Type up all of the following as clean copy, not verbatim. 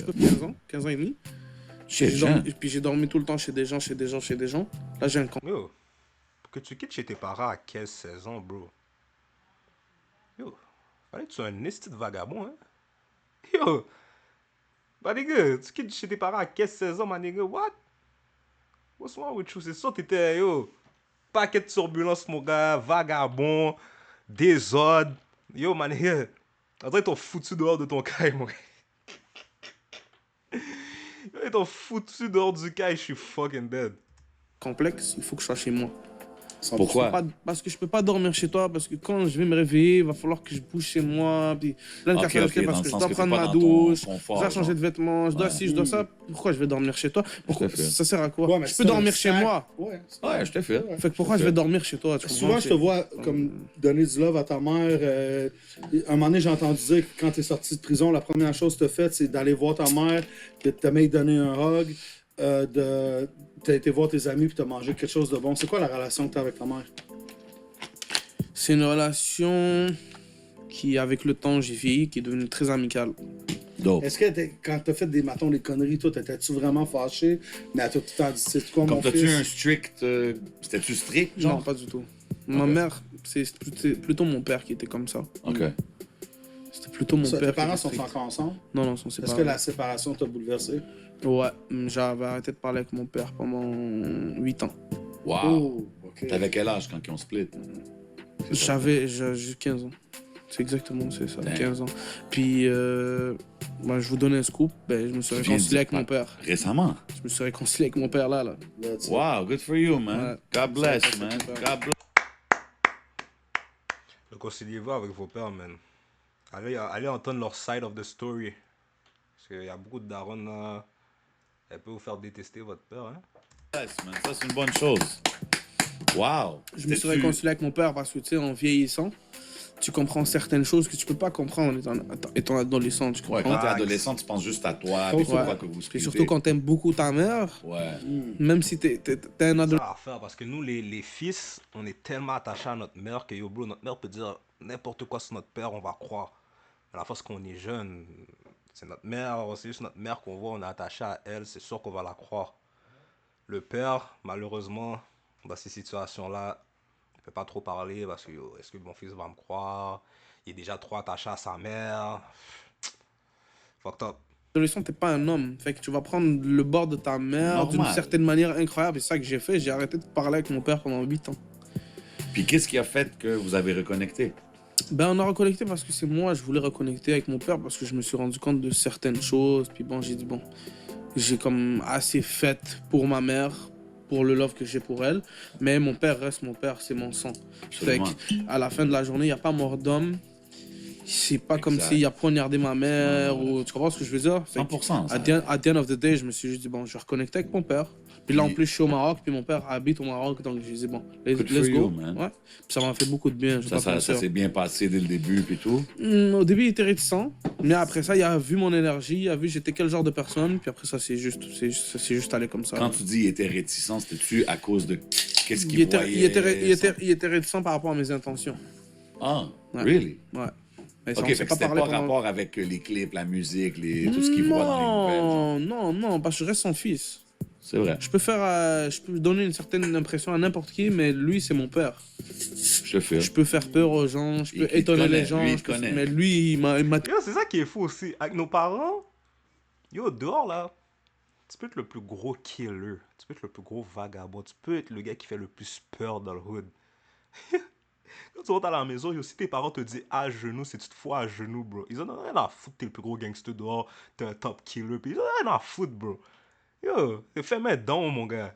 peu 15 ans, 15 ans et demi. Puis j'ai dormi tout le temps chez des gens. Là, j'ai un camp. Yo, pour que tu quittes chez tes parents à 15-16 ans, bro. Yo, fallait que tu sois un esti de vagabond, hein. Yo, bah nigga, tu quittes chez tes parents à 15-16 ans, ma nigga, what? What's wrong with you? C'est ça, t'étais, yo, paquet de turbulences, mon gars, vagabond, désordre. Yo, man, nigga, on dirait qu'ils t'ont foutu dehors de ton caille, mon gars. Yo, ils t'ont foutu dehors du caille, je suis fucking dead. Complexe, il faut que je sois chez moi. Pourquoi? Parce que je peux pas dormir chez toi, parce que quand je vais me réveiller, il va falloir que je bouge chez moi. Puis là, le café parce que je dois prendre ma douche, je dois changer de vêtements, je dois ci, je dois ça. Pourquoi je vais dormir chez toi? Pourquoi? Ça sert à quoi? Ouais, je peux dormir chez moi. Ouais, Ouais, je te fais. Fait que pourquoi je vais dormir chez toi? Souvent, je te vois comme donner du love à ta mère. Un moment donné, j'ai entendu dire que quand tu es sorti de prison, la première chose que tu as faite, c'est d'aller voir ta mère, de te mettre donner un hug, t'as été voir tes amis puis t'as mangé quelque chose de bon. C'est quoi la relation que tu as avec ta mère? C'est une relation qui, avec le temps, j'ai vieilli, qui est devenue très amicale. Dope. Est-ce que quand t'as fait des conneries, toi, t'étais-tu vraiment fâché? Mais à tout le temps dit, c'est quoi Comme mon t'as-tu fils? un strict... C'était-tu strict, genre? Non, pas du tout. Ma mère, c'est plutôt mon père qui était comme ça. OK. C'était plutôt mon Ça, père. tes parents qui sont était strict. encore ensemble? Non, ils sont séparés. Est-ce que la séparation t'a bouleversé? Ouais, j'avais arrêté de parler avec mon père pendant 8 ans. Wow. Oh, ok. T'avais quel âge quand ils ont split? J'ai 15 ans. C'est exactement ça, Damn. 15 ans. Puis, je vous donne un scoop, je me suis réconcilié avec mon père. Récemment? Je me suis réconcilié avec mon père là. That's it. Wow, good for you, man. Ouais. God bless, Ça, man. c'est God bless. Réconciliez-vous avec vos pères, man. Allez entendre leur side of the story. Parce qu'il y a beaucoup de darons là. Elle peut vous faire détester votre père, hein. Bless, man. Ça, c'est une bonne chose. Wow. Je me suis réconcilié avec mon père parce que, tu sais, en vieillissant, tu comprends certaines choses que tu peux pas comprendre en étant adolescent. Tu Ouais, comprends? quand t'es adolescent, tu penses juste à toi, Ouais. puis pourquoi que vous Et splittez. surtout quand t'aimes beaucoup ta mère, Ouais. même si t'es un adolescent. Ça à faire parce que nous, les fils, on est tellement attachés à notre mère que yo, bro, notre mère peut dire n'importe quoi sur notre père, on va croire. Mais la fois qu'on est jeune, c'est notre mère, c'est juste notre mère qu'on voit, on est attaché à elle, c'est sûr qu'on va la croire. Le père, malheureusement, dans ces situations-là, il peut pas trop parler parce que yo, est-ce que mon fils va me croire? Il est déjà trop attaché à sa mère. Fucked up. Adolescent, t'es pas un homme. Fait que tu vas prendre le bord de ta mère d'une Normal. certaine manière incroyable. Et c'est ça que j'ai fait. J'ai arrêté de parler avec mon père pendant 8 ans. Puis qu'est-ce qui a fait que vous avez reconnecté? On a reconnecté parce que c'est moi, je voulais reconnecter avec mon père parce que je me suis rendu compte de certaines choses. Puis j'ai dit, j'ai comme assez fait pour ma mère, pour le love que j'ai pour elle. Mais mon père reste mon père, c'est mon sang. Fait Absolument. qu'à la fin de la journée, il n'y a pas mort d'homme. C'est pas comme Exact. s'il a poignardé ma mère ou... Tu comprends ce que je veux dire? Fait que 100%. ça. at the end of the day, je me suis juste dit, je vais reconnecter avec mon père. Puis là, en plus, je suis au Maroc, puis mon père habite au Maroc, donc j'ai dit, let's Good for go. you, man. Ouais. Puis ça m'a fait beaucoup de bien. Je vais pas te Ça mentir. s'est bien passé dès le début, puis tout. Au début, il était réticent, mais après ça, il a vu mon énergie, il a vu j'étais quel genre de personne, puis après ça, c'est juste allé comme ça. Quand tu dis il était réticent, c'était-tu à cause de qu'est-ce il qu'il était, voyait? il était réticent par rapport à mes intentions. Ah, Ouais. really? Ouais. Mais ça, Ok, on fait s'est que c'était pas parlé pendant- rapport avec les clips, la musique, tout ce qu'il voit dans les nouvelles. genre. Non, parce que je reste son fils. C'est vrai. Je peux donner une certaine impression à n'importe qui, mais lui, c'est mon père. Je te fais. Je peux faire peur aux gens, je peux Il te étonner connaît, les gens, lui, il je peux- te connaît. mais lui, il m'a Yo, c'est ça qui est fou aussi. Avec nos parents, yo, dehors là, tu peux être le plus gros killer, tu peux être le plus gros vagabond, tu peux être le gars qui fait le plus peur dans le hood. Quand tu rentres à la maison, yo, si tes parents te disent à genoux, c'est tu te fous à genoux, bro. Ils en ont rien à foutre, t'es le plus gros gangster dehors, t'es un top killer, puis ils en ont rien à foutre, bro. Yo, fais-moi don, mon gars.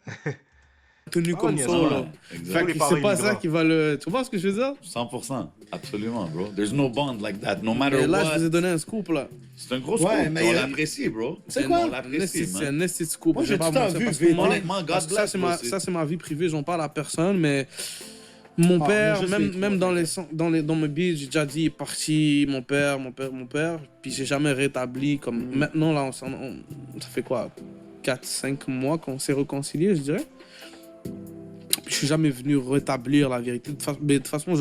tenu Ah, comme on y est ça. là, Là. Ouais, exact. Fait les que parents c'est pas ça immigrants. qui va le... Tu vois ce que je veux dire? 100%. Absolument, bro. There's no bond like that. No matter Et là, what. je vous ai donné un scoop, là. C'est un gros Ouais, scoop. mais On il y a- l'apprécie, bro. C'est quoi? On l'apprécie, C'est man. un esti de scoop. Moi, je vais j'ai pas tout le temps mentir, vu parce que vite. moi, Honnêtement, God parce que bless, bro, ça, c'est ma vie privée, j'en parle à personne, mais mon Ah, père, mais je sais, même toi, dans mes beats, j'ai déjà dit, il est parti, mon père, puis j'ai jamais rétabli, comme maintenant, là, ça fait quoi, 4-5 mois qu'on s'est réconciliés, je dirais. Puis je suis jamais venu rétablir la vérité, mais de toute façon,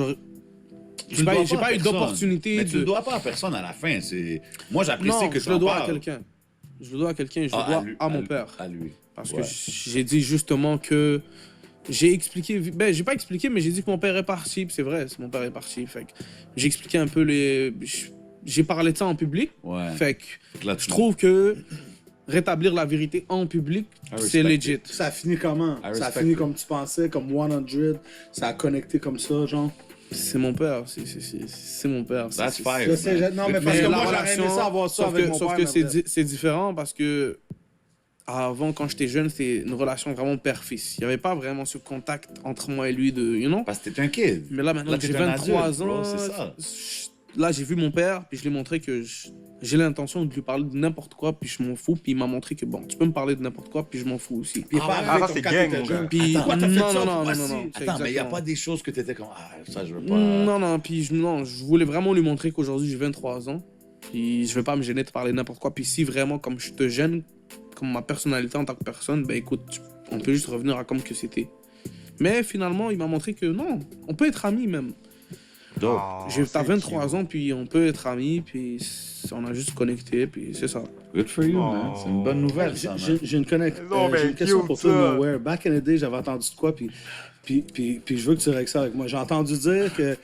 Tu le dois j'ai pas à eu personne. d'opportunité Mais de... tu le dois pas à personne à la fin. Moi, j'apprécie Non, que je tu le en dois à parles. quelqu'un. Je le dois à quelqu'un, je le Ah, dois lui, à mon lui, père. À lui. Parce Ouais. que j'ai dit justement que. J'ai expliqué. Ben, j'ai pas expliqué, mais j'ai dit que mon père est parti. Puis c'est vrai, mon père est parti. Fait que j'ai expliqué un peu les. J'ai parlé de ça en public. Ouais. Fait que Là, je trouve que rétablir la vérité en public, I c'est respect legit. Ça a fini comment? I Ça a respect fini it. comme tu pensais, comme 100. Ça a connecté comme ça, genre. C'est mon père. C'est mon père. That's C'est- fire. Je sais, non, mais parce Mais que la moi, j'aurais aimé ça avoir ça sauf avec que, mon sauf père. que mais bref. c'est différent parce que avant, quand j'étais jeune, c'était une relation vraiment père-fils. Il n'y avait pas vraiment ce contact entre moi et lui de, Parce que t'es un kid. Mais là, maintenant Là, que j'ai t'es un 23 adulte, bro, ans, c'est ça. là, j'ai vu mon père, puis je lui ai montré que j'ai l'intention de lui parler de n'importe quoi, puis je m'en fous. Puis il m'a montré que, bon, tu peux me parler de n'importe quoi, puis je m'en fous aussi. Puis il est pas Ah ouais? arrivé Ah, ça, comme c'est quand gang, t'étais mon jeune. gars. Puis, Pourquoi t'as fait non, ça? non, non, Pourquoi non, si? non, c'est Attends, mais il n'y a exactement. pas des choses que t'étais comme, ah, ça, je veux pas. Non, non, puis non, je voulais vraiment lui montrer qu'aujourd'hui, j'ai 23 ans. Puis je vais pas me gêner de parler de n'importe quoi. Puis si vraiment, comme je te gêne, comme ma personnalité en tant que personne, ben écoute, on peut juste revenir à comme que c'était. Mais finalement, il m'a montré que non, on peut être amis même. Dope. T'as 23 ans, puis on peut être amis, puis on a juste connecté, puis c'est ça. Good for you, man. Oh. C'est une bonne nouvelle, ça, man. J'ai une, Non, mais j'ai une question cute, pour ça. toi, Nowhere. Back in the day, j'avais entendu de quoi, puis je veux que tu règles ça avec moi. J'ai entendu dire que